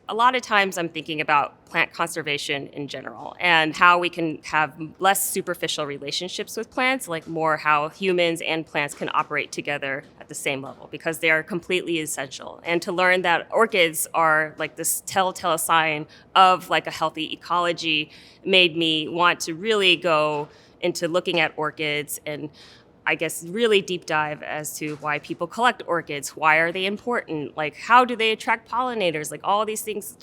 a lot of times I'm thinking about plant conservation in general and how we can have less superficial relationships with plants, like more how humans and plants can operate together at the same level because they are completely essential. And to learn that orchids are like this telltale sign of like a healthy ecology made me want to really go into looking at orchids and I guess, really deep dive as to why people collect orchids. Why are they important? Like, how do they attract pollinators? Like, all these things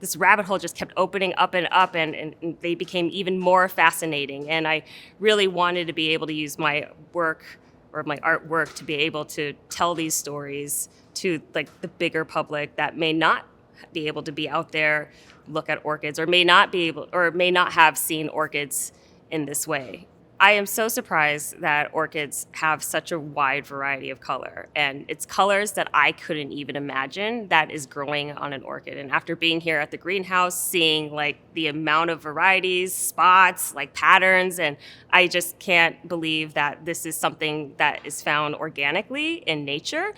this rabbit hole just kept opening up and up, and they became even more fascinating. And I really wanted to be able to use my work or my artwork to be able to tell these stories to, like, the bigger public that may not be able to be out there, look at orchids, or may not be able, or may not have seen orchids in this way. I am so surprised that orchids have such a wide variety of color, and it's colors that I couldn't even imagine that is growing on an orchid. And after being here at the greenhouse, seeing like the amount of varieties, spots, like patterns, and I just can't believe that this is something that is found organically in nature,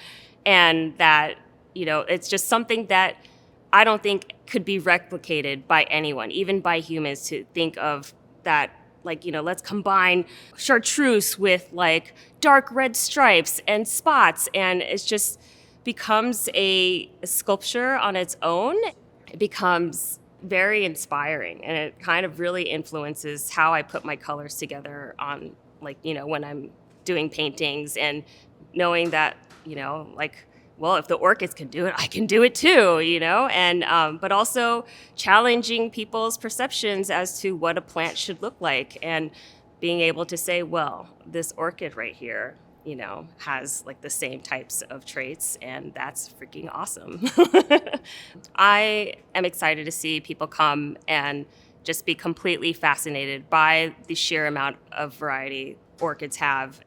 and that, it's just something that I don't think could be replicated by anyone, even by humans, to think of that, like, let's combine chartreuse with like dark red stripes and spots. And it just becomes a sculpture on its own. It becomes very inspiring, and it kind of really influences how I put my colors together on, like, when I'm doing paintings, and knowing that, like, well, if the orchids can do it, I can do it too, and but also challenging people's perceptions as to what a plant should look like, and being able to say, well, this orchid right here, has like the same types of traits, and that's freaking awesome. I am excited to see people come and just be completely fascinated by the sheer amount of variety orchids have.